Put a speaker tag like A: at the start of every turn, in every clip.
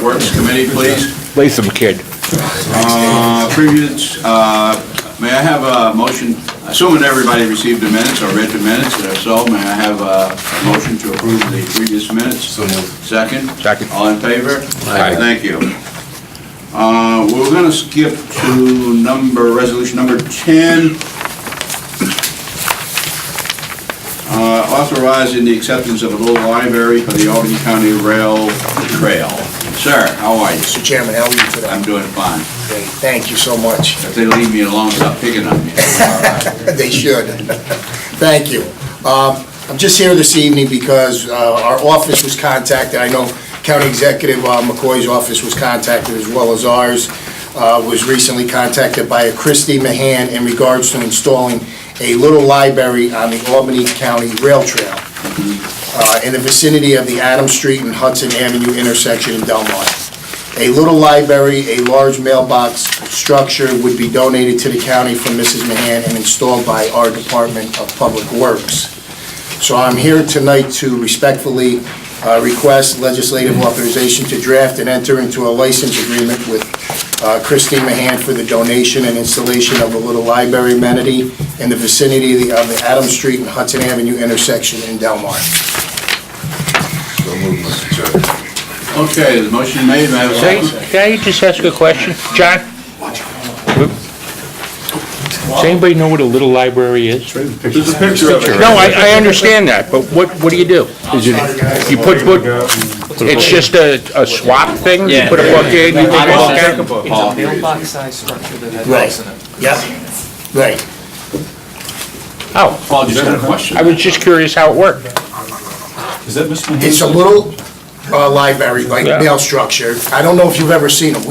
A: Works Committee, please.
B: Latham kid.
A: Previous, may I have a motion, assuming everybody received the minutes or read the minutes, if so, may I have a motion to approve the previous minutes?
C: So moved.
A: Second?
B: Second.
A: All in favor?
B: Aye.
A: Thank you. We're going to skip to resolution number 10. Authorizing the acceptance of a little library for the Albany County Rail Trail. Sir, how are you?
D: Mr. Chairman, how are you today?
A: I'm doing fine.
D: Great, thank you so much.
A: If they leave me alone, stop picking on me.
D: They should. Thank you. I'm just here this evening because our office was contacted. I know County Executive McCoy's office was contacted as well as ours. Was recently contacted by a Christy Mahan in regards to installing a little library on the Albany County Rail Trail in the vicinity of the Adams Street and Hudson Avenue intersection in Delmar. A little library, a large mailbox structure would be donated to the county from Mrs. Mahan and installed by our Department of Public Works. So I'm here tonight to respectfully request legislative authorization to draft and enter into a license agreement with Christine Mahan for the donation and installation of a little library amenity in the vicinity of the Adams Street and Hudson Avenue intersection in Delmar.
C: So moved, Mr. Chair.
A: Okay, the motion made, may I have a second?
B: Can I just ask a question? John? Does anybody know what a little library is?
A: There's a picture of it.
B: No, I understand that, but what do you do? Is it, you put, it's just a swap thing? You put a book in, you take a book out?
E: It's a mailbox-sized structure that has
D: Right.
E: books in it.
D: Yep, right.
B: Oh,
A: Paul just had a question.
B: I was just curious how it worked.
D: It's a little library, like
B: Yeah.
D: mail structure. I don't know if you've ever seen them.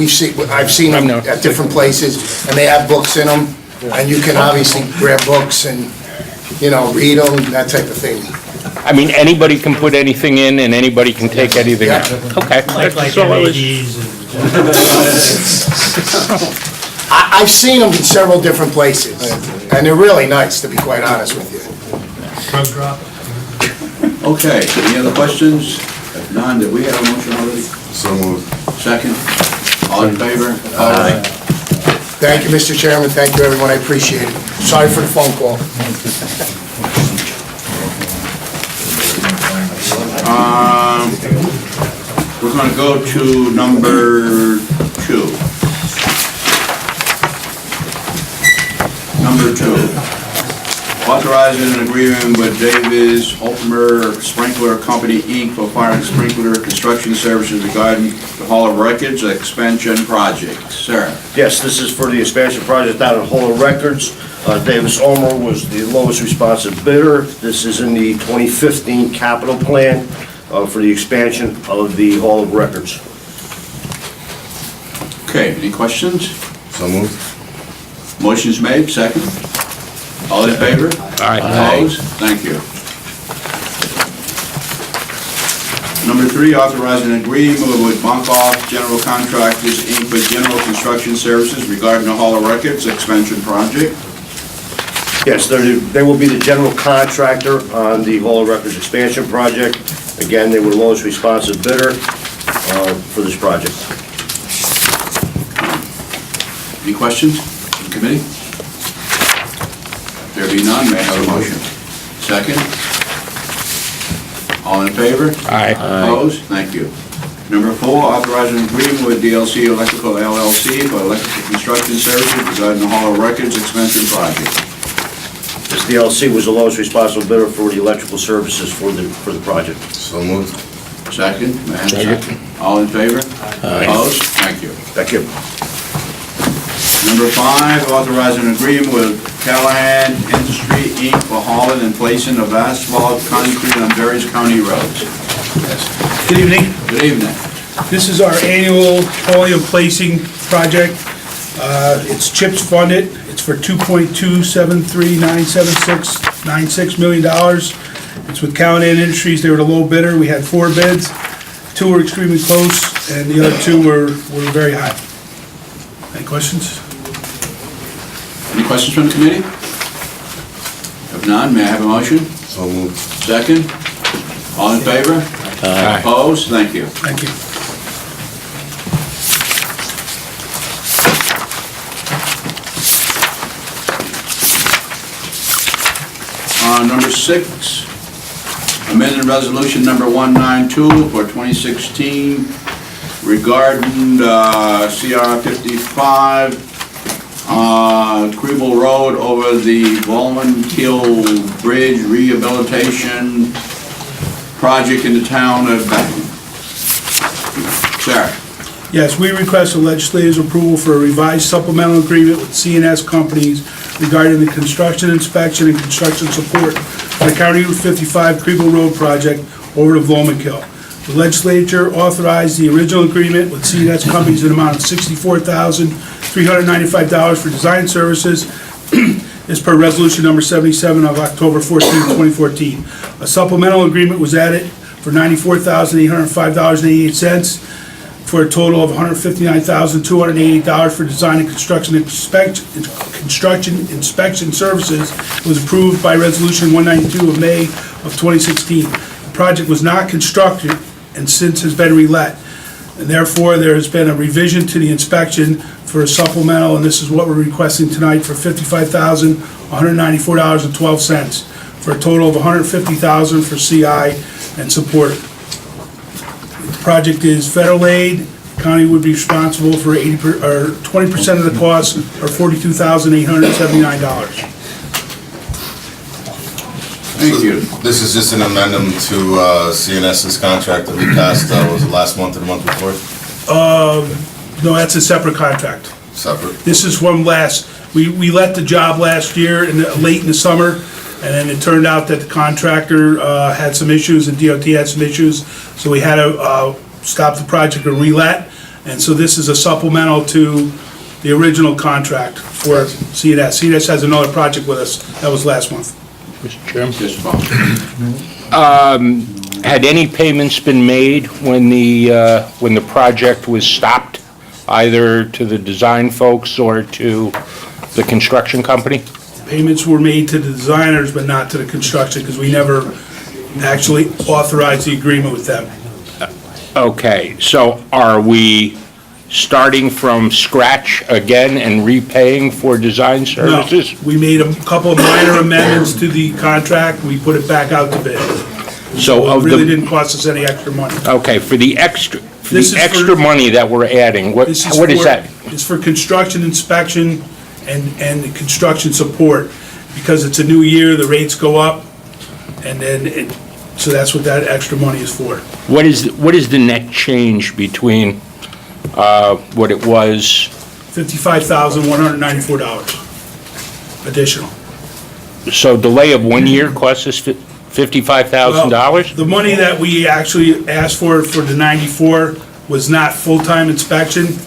D: I've seen them
B: know.
D: at different places, and they have books in them, and you can obviously grab books and, read them, that type of thing.
B: I mean, anybody can put anything in and anybody can take anything out. Okay. That's all I was.
D: I've seen them in several different places, and they're really nice, to be quite honest with you.
A: Okay, any other questions? If none, did we have a motion already?
C: So moved.
A: Second? All in favor?
D: Aye. Thank you, Mr. Chairman, thank you, everyone, I appreciate it. Sorry for the phone call.
A: We're going to go to number 2. Number 2. Authorizing an agreement with Davis Ultimer Sprinkler Company, Inc. for fire and sprinkler construction services regarding the Hall of Records expansion project. Sir?
F: Yes, this is for the expansion project out at Hall of Records. Davis Ulmer was the lowest responsive bidder. This is in the 2015 capital plan for the expansion of the Hall of Records.
A: Okay, any questions?
C: So moved.
A: Motion's made, second. All in favor?
B: Aye.
A: Opposed? Thank you. Number 3, authorizing an agreement with Bunkoff General Contractors, Inc. for general construction services regarding the Hall of Records expansion project.
F: Yes, they will be the general contractor on the Hall of Records expansion project. Again, they were the lowest responsive bidder for this project.
A: Any questions from the committee? There be none, may I have a motion? Second? All in favor?
B: Aye.
A: Opposed? Thank you. Number 4, authorizing an agreement with DLC Electrical LLC for electrical construction services regarding the Hall of Records expansion project.
F: This DLC was the lowest responsible bidder for the electrical services for the project.
C: So moved.
A: Second? May I have a second? All in favor? Opposed? Thank you.
F: Thank you.
A: Number 5, authorizing an agreement with Callahan Industry, Inc. for hauling and placing of asphalt concrete on various county roads. Yes.
G: Good evening.
A: Good evening.
G: This is our annual hauling and placing project. It's CHIPS funded. It's for $2.273976 million. It's with Callahan Industries. They were the low bidder. We had 4 bids. 2 were extremely close, and the other 2 were very high. Any questions?
A: Any questions from the committee? If none, may I have a motion?
C: So moved.
A: Second? All in favor?
B: Aye.
A: Opposed? Thank you.
G: Thank you.
A: Number 6, amended resolution number 192 for 2016 regarding CR 55, Cribble Road over the Bowman Hill Bridge rehabilitation project in the town of Beckman. Sir.
G: Yes, we request the legislature's approval for a revised supplemental agreement with CNS companies regarding the construction, inspection, and construction support for the County Route 55 Cribble Road project over to Vlomenkill. The legislature authorized the original agreement with CNS companies in an amount of $64,395 for design services. As per resolution number 77 of October 14, 2014. A supplemental agreement was added for $94,805.88 for a total of $159,288 for design and construction inspection services. It was approved by resolution 192 of May of 2016. The project was not constructed and since has been relet. And therefore, there has been a revision to the inspection for a supplemental, and this is what we're requesting tonight for $55,194.12 for a total of $150,000 for CI and support. The project is federal aid. The county would be responsible for 20% of the cost, or $42,879.
A: Thank you.
C: This is just an amendment to CNS's contract that we passed, was it last month or the month before?
G: No, that's a separate contract.
C: Separate.
G: This is from we let the job last year, late in the summer, and then it turned out that the contractor had some issues and DOT had some issues, so we had to stop the project and relet. And so this is a supplemental to the original contract for CNS. CNS has another project with us. That was last month.
B: Mr. Chairman?
A: Yes, Bob.
B: Had any payments been made when the project was stopped, either to the design folks or to the construction company?
G: Payments were made to the designers, but not to the construction, because we never actually authorized the agreement with them.
B: Okay, so are we starting from scratch again and repaying for design services?
G: No, we made a couple of minor amendments to the contract. We put it back out to bid.
B: So
G: It
B: of
G: really
B: the,
G: didn't cost us any extra money.
B: okay, for the extra
G: This is for-
B: money that we're adding, what is that?
G: It's for construction inspection and the construction support, because it's a new year, the rates go up, and then so that's what that extra money is for.
B: What is the net change between what it was?
G: $55,194 additional.
B: So delay of 1 year costs us $55,000?
G: The money that we actually asked for the 94 was not full-time inspection.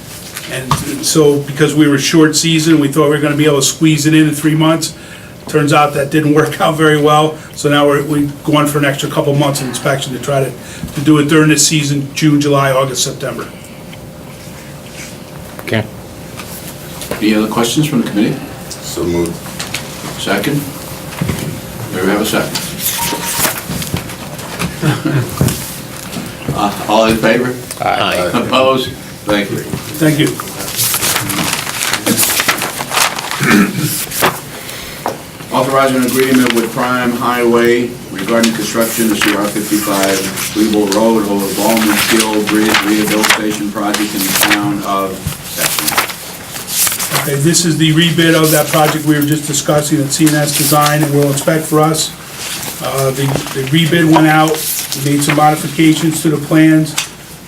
G: And so because we were short season, we thought we were gonna be able to squeeze it in 3 months. Turns out that didn't work out very well. So now we're going for an extra couple months of inspection to try to do it during the season, June, July, August, September.
B: Okay.
A: Any other questions from the committee?
C: So moved.
A: Second? May we have a second? All in favor?
B: Aye.
A: Opposed? Thank you.
G: Thank you.
A: Authorizing an agreement with Prime Highway regarding construction of CR 55 Cleveland Road over Bowman Hill Bridge rehabilitation project in the town of Beckman.
G: Okay, this is the rebid of that project we were just discussing that CNS Design and will inspect for us. The rebid went out, we made some modifications to the plans.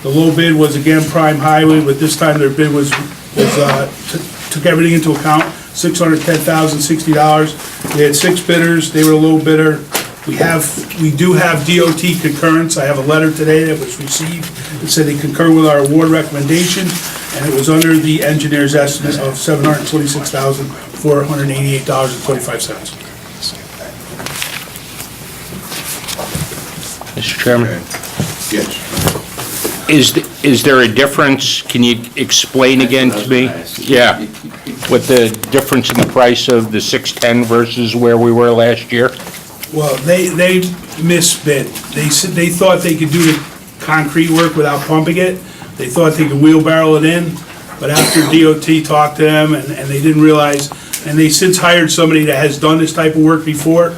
G: The low bid was again Prime Highway, but this time their bid took everything into account, $610,060. We had 6 bidders, they were a low bidder. We do have DOT concurrence. I have a letter today that was received that said they concur with our award recommendation, and it was under the engineer's estimate of $726,488.25.
B: Mr. Chairman?
A: Yes.
B: Is there a difference, can you explain again to me? Yeah, what the difference in the price of the 610 versus where we were last year?
G: Well, they misbid. They thought they could do the concrete work without pumping it. They thought they could wheelbarrow it in, but after DOT talked to them and they didn't realize, and they since hired somebody that has done this type of work before,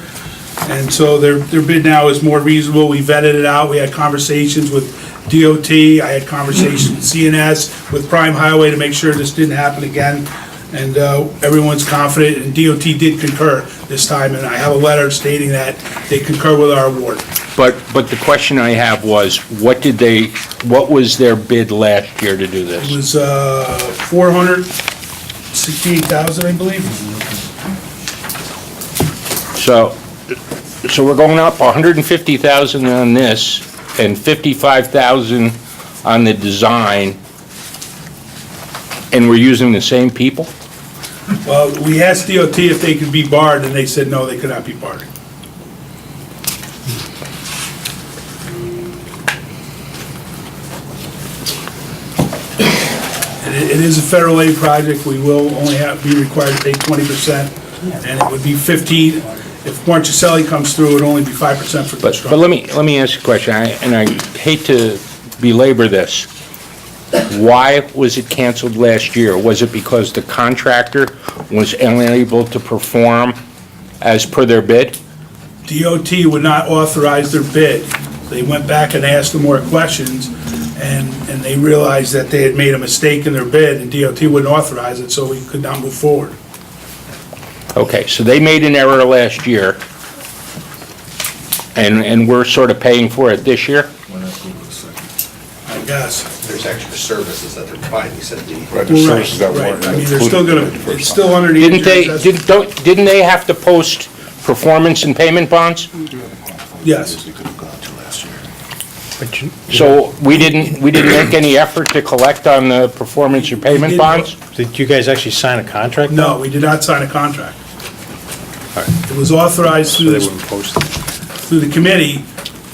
G: And so their bid now is more reasonable. We vetted it out. We had conversations with DOT. I had conversations with CNS, with Prime Highway to make sure this didn't happen again. And everyone's confident, and DOT did concur this time, and I have a letter stating that they concur with our award.
B: But the question I have was, what was their bid last year to do
G: It
B: this?
G: was $468,000, I believe.
B: So we're going up 150,000 on this and 55,000 on the design, and we're using the same people?
G: Well, we asked DOT if they could be barred, and they said no, they could not be barred. It is a federal aid project. We will only be required to pay 20%, and it would be 15. If Marchicelli comes through, it'd only be 5% for
B: But
G: construction.
B: let me ask you a question, and I hate to belabor this. Why was it canceled last year? Was it because the contractor was unable to perform as per their bid?
G: DOT would not authorize their bid. They went back and asked them more questions, and they realized that they had made a mistake in their bid, and DOT wouldn't authorize it, so we could not move forward.
B: Okay, so they made an error last year, and we're sort of paying for it this year?
G: I guess.
H: There's extra services that they're providing, you said the.
G: Right, right. I mean, they're still gonna, it's still under the
B: Didn't they,
G: engineer's estimate.
B: didn't they have to post performance and payment bonds?
G: Yes.
B: So we didn't make any effort to collect on the performance or payment bonds?
I: Did you guys actually sign a contract?
G: No, we did not sign a contract. It was authorized
I: So
G: through,
I: they wouldn't post it?
G: through the committee,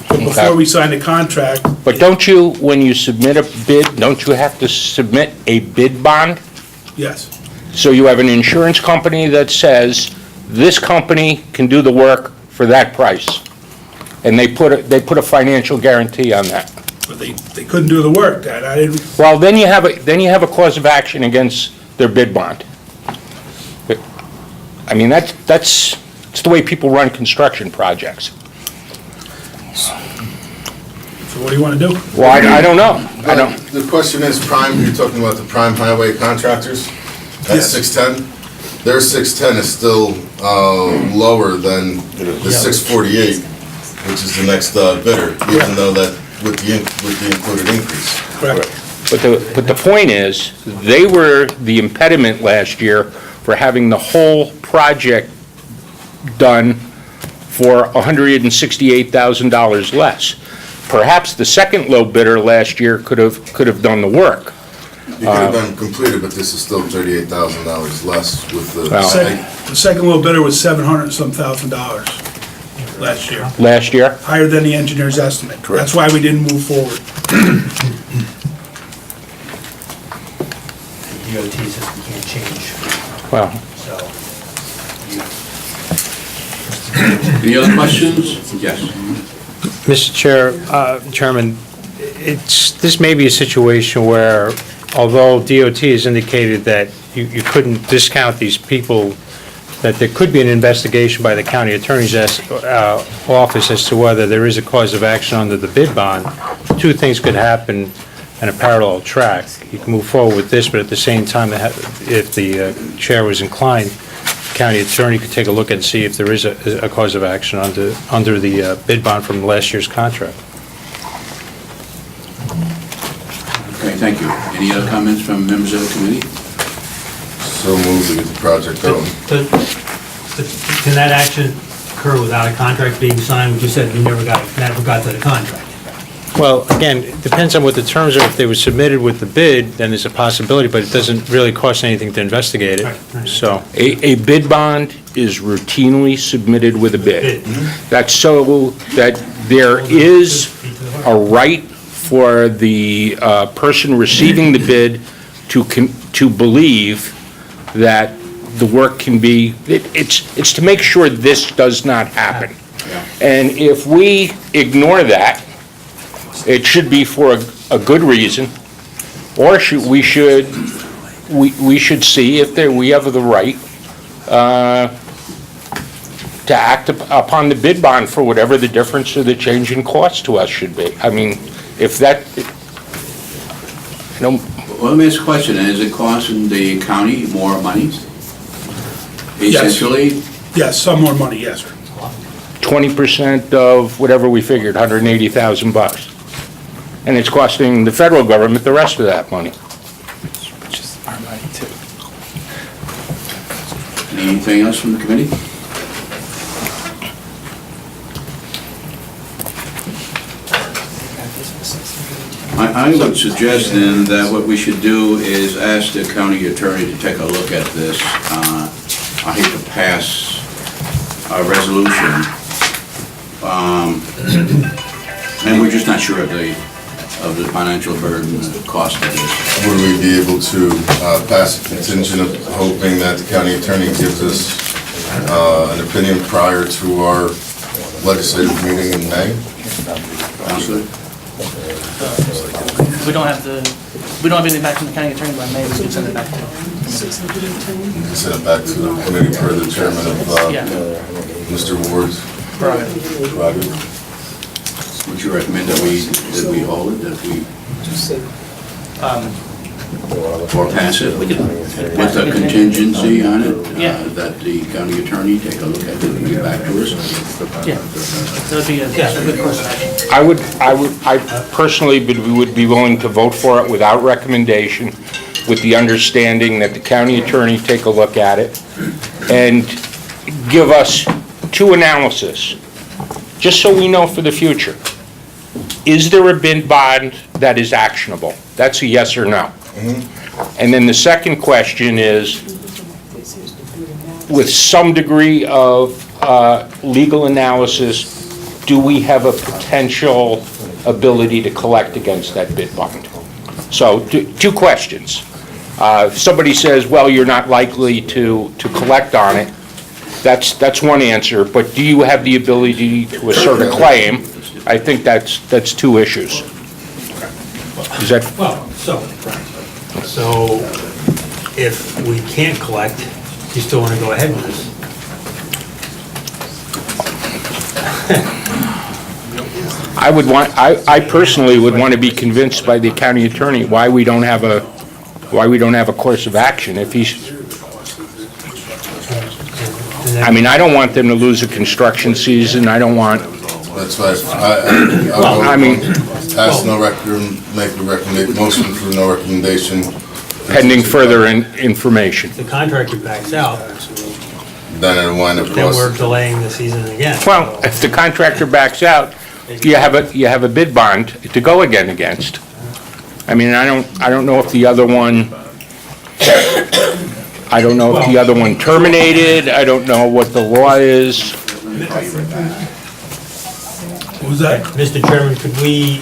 G: but before
B: Okay.
G: we signed the contract,
B: But don't you, when you submit a bid, don't you have to submit a bid bond?
G: yes.
B: So you have an insurance company that says, this company can do the work for that price. And they put a financial guarantee on that.
G: But they couldn't do the work, that, I didn't,
B: Well, then you have a cause of action against their bid bond. I mean, that's the way people run construction projects.
G: so what do you wanna do?
B: Well, I don't know. I don't,
C: The question is, Prime, you're talking about the Prime Highway contractors? That's
G: Yes.
C: 610? Their 610 is still lower than the 648, which is the next bidder, even though that, with the included increase.
G: Correct.
B: but the point is, they were the impediment last year for having the whole project done for $168,000 less. Perhaps the second low bidder last year could have done the work.
C: It could have been completed, but this is still $38,000 less with the.
B: Well-
G: The second little bidder was $700 and some thousand last year,
B: Last year?
G: higher than the engineer's estimate. That's why we didn't move forward.
J: DOT says we can't change,
B: Well,
J: so.
A: Any other questions? Yes.
I: Mr. Chairman, this may be a situation where, although DOT has indicated that you couldn't discount these people, that there could be an investigation by the county attorney's office as to whether there is a cause of action under the bid bond. Two things could happen in a parallel track. You can move forward with this, but at the same time, if the chair was inclined, the county attorney could take a look and see if there is a cause of action under the bid bond from last year's contract.
A: Okay, thank you. Any other comments from members of the committee?
C: So moved to get the project going.
J: Can that action occur without a contract being signed? We just said we never got to the contract.
I: Well, again, it depends on what the terms are. If they were submitted with the bid, then there's a possibility, but it doesn't really cost anything to investigate it, so.
B: a bid bond is routinely submitted with a bid. That's so that there is a right for the person receiving the bid to believe that the work can be, it's to make sure this does not happen. And if we ignore that, it should be for a good reason, or we should see if we have the right to act upon the bid bond for whatever the difference or the change in cost to us should be. I mean, if that,
A: Well, let me ask a question, is it costing the county more money? Essentially?
G: Yes, some more money, yes, sir.
B: 20% of whatever we figured, $180,000. And it's costing the federal government the rest of that money.
E: Which is our money too.
A: Anything else from the committee? I would suggest then that what we should do is ask the county attorney to take a look at this. I hate to pass a resolution, and we're just not sure of the financial burden, the cost of this.
C: Would we be able to pass a contingent of hoping that the county attorney gives us an opinion prior to our legislative meeting in May?
A: Counselor?
E: We don't have anything back from the county attorney by May, we can send it back to them.
C: You can send it back to the committee per the chairman of
E: Yeah.
C: Mr. Ward's prerogative.
A: Would you recommend that we hold it, that we, or pass it with a contingency on it?
E: Yeah.
A: That the county attorney take a look at it and get back to us?
E: Yeah, that would be a good course of action.
B: I personally would be willing to vote for it without recommendation, with the understanding that the county attorney take a look at it and give us two analyses, just so we know for the future. Is there a bid bond that is actionable? That's a yes or no. And then the second question is, with some degree of legal analysis, do we have a potential ability to collect against that bid bond? So, two questions. If somebody says, well, you're not likely to collect on it, that's one answer, but do you have the ability to assert a claim? I think that's two issues. Is that,
J: Well, so if we can't collect, you still want to go ahead with this?
B: I personally would want to be convinced by the county attorney why we don't have a course of action. If he's, I mean, I don't want them to lose a construction season, I don't want,
C: That's why
B: I mean,
C: ask no make a motion for no recommendation.
B: pending further information.
J: The contractor backs out,
C: Then it'll wind up
J: then we're
C: costing.
J: delaying the season again.
B: Well, if the contractor backs out, you have a bid bond to go against. I mean, I don't know if the other one, terminated, I don't know what the law is.
G: What was that?
J: Mr. Chairman, could we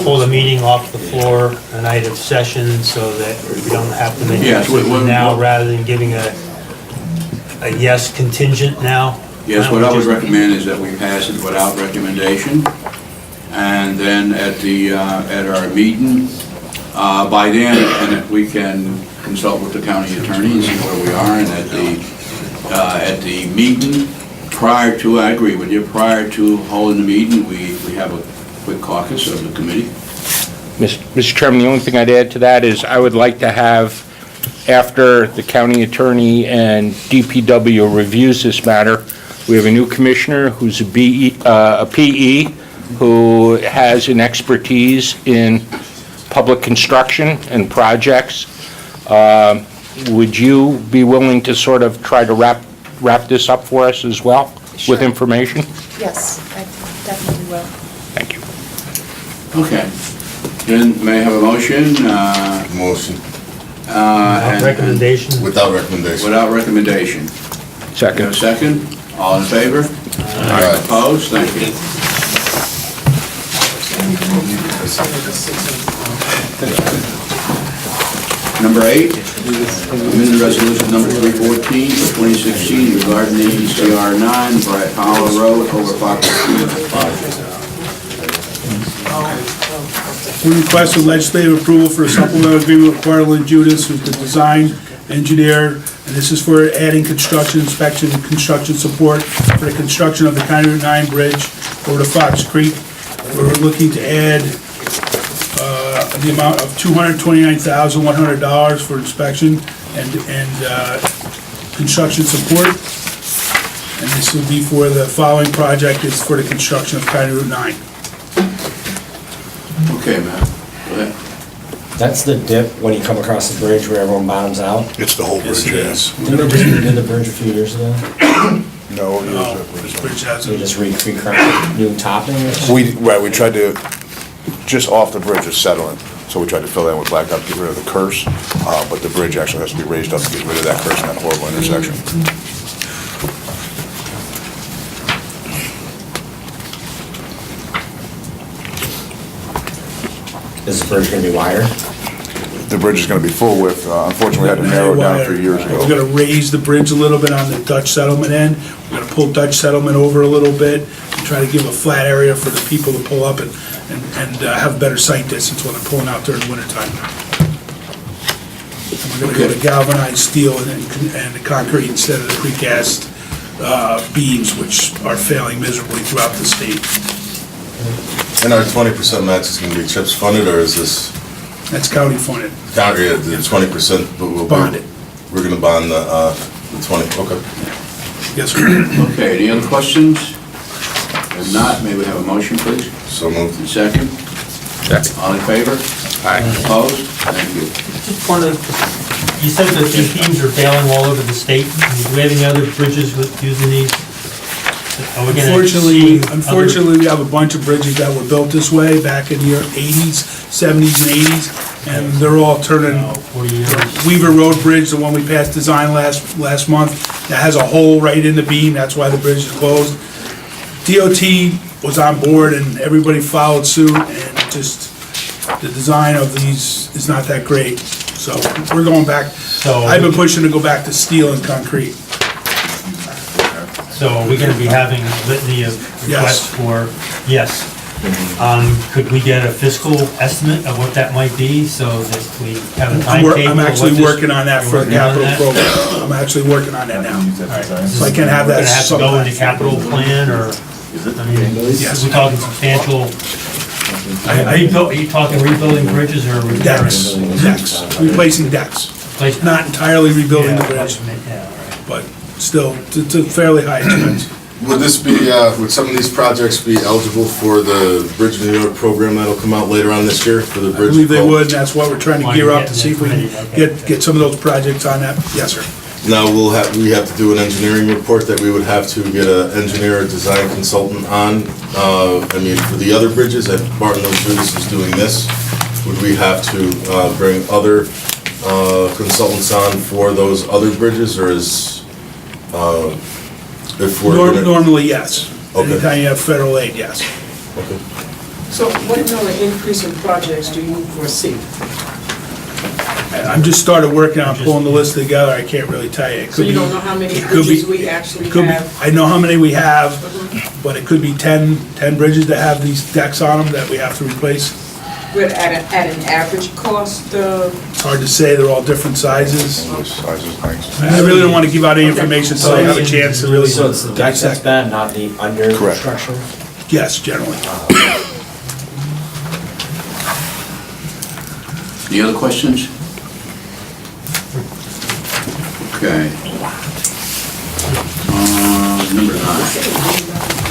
J: hold a meeting off the floor, a night of session, so that we don't have to make a
A: Yes,
J: decision now, rather than giving a yes contingent now?
A: Yes, what I would recommend is that we pass it without recommendation, and then at our meeting, by then, and if we can consult with the county attorney and see where we are, and at the meeting, prior to, I agree with you, prior to holding the meeting, we have a quick caucus of the committee.
B: Mr. Chairman, the only thing I'd add to that is I would like to have, after the county attorney and DPW reviews this matter, we have a new commissioner who's a PE, who has an expertise in public construction and projects. Would you be willing to sort of try to wrap this up for us as well, with
K: Sure.
B: information?
K: Yes, I definitely will.
B: Thank you.
A: Okay. Then may I have a motion?
C: Motion,
A: And-
J: Recommendation?
C: without recommendation.
A: Without recommendation.
B: Second.
A: Have a second? All in favor?
C: Aye.
A: Opposed? Thank you. Number 8, amended resolution number 314 for 2016 regarding the CR 9 Bright Hollow Road over Fox project.
G: We requested legislative approval for a supplemental agreement with Bartlett and Judas, who's the design engineer, and this is for adding construction inspection and construction support for the construction of the County Route 9 bridge over to Fox Creek. We're looking to add the amount of $229,100 for inspection and construction support. And this will be for the following project, is for the construction of County Route 9.
A: Okay, Matt, go ahead.
L: That's the dip when you come across the bridge where everyone bottoms out.
H: It's the whole bridge, yes.
L: Did they just redo the bridge a few years ago?
H: No,
G: This bridge has
L: They
G: a
L: just recracked new topping or something?
H: we tried to, just off the bridge is settling, so we tried to fill that in with blacktop, get rid of the curse, but the bridge actually has to be raised up to get rid of that curse in that horrible intersection.
L: Is the bridge gonna be wider?
H: The bridge is gonna be full width, unfortunately, we had to narrow it down 3 years
G: We're
H: ago.
G: gonna raise the bridge a little bit on the Dutch settlement end. We're gonna pull Dutch settlement over a little bit and try to give a flat area for the people to pull up and have better sight distance when they're pulling out during the wintertime. And we're gonna go to galvanized steel and the concrete instead of the precast beams, which are failing miserably throughout the state.
C: And our 20% match is gonna be CHIPS funded, or is this
G: That's county funded.
C: county, the 20%?
G: Bonded.
C: We're gonna bond the 20, okay.
G: Yes, sir.
A: Okay, any other questions? If not, may we have a motion, please?
C: So moved.
A: And second?
B: Second.
A: All in favor?
B: Aye.
A: Opposed? Thank you.
J: Just wondered, you said that these beams are failing all over the state. Do we have any other bridges with using these? Are we gonna see other-
G: Unfortunately, we have a bunch of bridges that were built this way back in the 80s, 70s, and 80s, and they're all turning.
J: 40 years?
G: Weaver Road Bridge, the one we passed design last month, that has a hole right in the beam, that's why the bridge is closed. DOT was on board and everybody followed suit, and just, the design of these is not that great. So, we're going back,
J: So-
G: I've been pushing to go back to steel and concrete.
J: So are we gonna be having a litany of requests for, yes. Could we get a fiscal estimate of what that might be, so that we have a timetable?
G: I'm actually
J: of what this-
G: working on that
J: you're
G: for the
J: working on
G: capital
J: that?
G: program. I'm actually working on that now.
J: All right.
G: So I can have that
J: We're gonna have to go into capital plan, or, I mean,
G: Yes.
J: we're talking substantial, are you talking rebuilding bridges or repairing?
G: Decks, replacing decks.
J: Replacement?
G: Not entirely rebuilding the
J: Yeah,
G: bridge,
J: yeah, all right.
G: but still, it's a fairly high expense.
C: Would this be, would some of these projects be eligible for the Bridge New York program that'll come out later on this year for the
G: I
C: bridge?
G: believe they would, and that's what we're trying to gear up to see if we can get some of those projects on that. Yes, sir.
C: Now, we have to do an engineering report that we would have to get an engineer or design consultant on. I mean, for the other bridges, if Barton Hills Business is doing this, would we have to bring other consultants on for those other bridges, or is, if we're gonna...
G: Normally, yes.
C: Okay.
G: Anytime you have federal aid, yes.
C: Okay.
M: So what kind of increase in projects do you foresee?
G: I'm just started working on pulling the list together, I can't really tell you. It
M: So
G: could
M: you
G: be-
M: don't know how many
G: it could be-
M: bridges we actually
G: it could be-
M: have?
G: I know how many we have, but it could be 10 bridges that have these decks on them that we have to replace.
M: But at an average cost,
G: It's hard to say, they're all different sizes.
H: Sizes, thanks.
G: I really don't want to give out any information until I have a chance to really
L: So it's the decks that's
G: dissect.
L: bad, not the under
H: Correct.
L: structure?
G: Yes, generally.
A: Any other questions? Okay.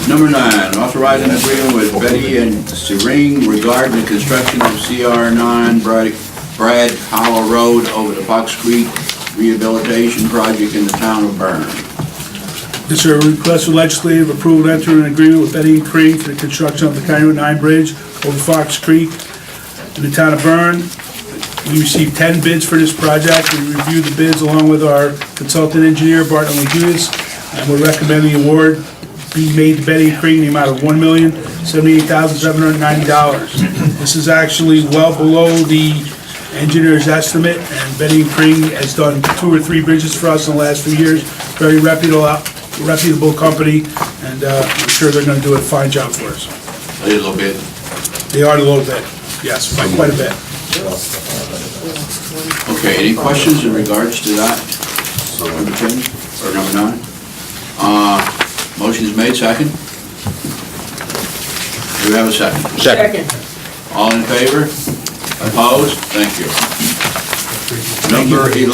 A: Number nine, authorizing agreement with Betty and Serene regarding the construction of CR9 Brad Hollow Road over the Fox Creek Rehabilitation Project in the town of Bern.
G: This is a request for legislative approval to enter an agreement with Betty and Creek for the construction of the County Route 9 Bridge over Fox Creek in the town of Bern. We received 10 bids for this project. We reviewed the bids along with our consultant engineer, Barton Lee Hughes, and we're recommending the award be made to Betty and Creek in the amount of $1,078,790. This is actually well below the engineer's estimate, and Betty and Creek has done 2 or 3 bridges for us in the last few years. Very reputable company, and I'm sure they're gonna do a fine job for us.
A: A little bit.
G: They are a little bit, yes, by quite a bit.
A: Okay, any questions in regards to that? Number 10, or number 9? Motion is made, second? Do we have a second?
B: Second.
A: All in favor? Opposed? Thank you. Number 11.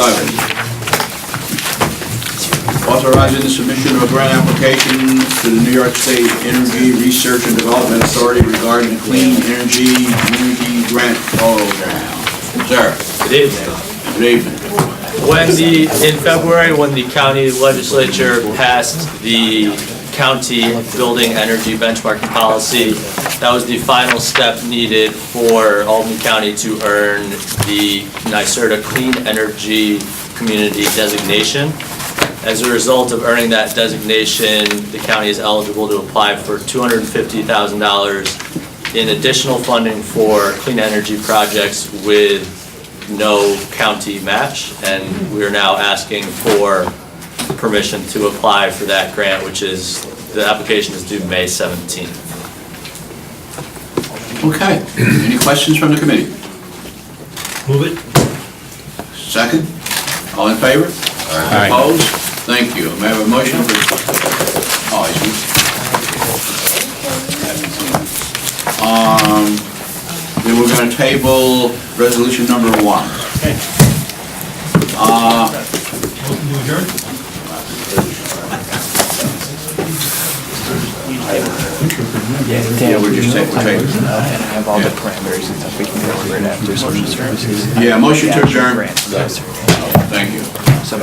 A: Authorizing the submission of a grant application to the New York State Energy Research and Development Authority regarding the Clean Energy Community Grant Program. Sir?
N: Good evening.
A: Good evening.
N: In February, when the county legislature passed the county building energy benchmarking policy, that was the final step needed for Albany County to earn the NYSERDA Clean Energy Community designation. As a result of earning that designation, the county is eligible to apply for $250,000 in additional funding for clean energy projects with no county match, and we are now asking for permission to apply for that grant, the application is due May 17th.
A: Okay, any questions from the committee?
J: Move it.
A: Second? All in favor?
B: Aye.
A: Opposed? Thank you. May I have a motion for... Oh, I see. Then we're going to table resolution number 1.
J: Okay. Motion to adjourn?
A: Yeah, we're tabling.
E: I have all the parameters and stuff we can go over it after social services.
A: Yeah, motion to adjourn.
E: Grants.
A: Thank you.
E: So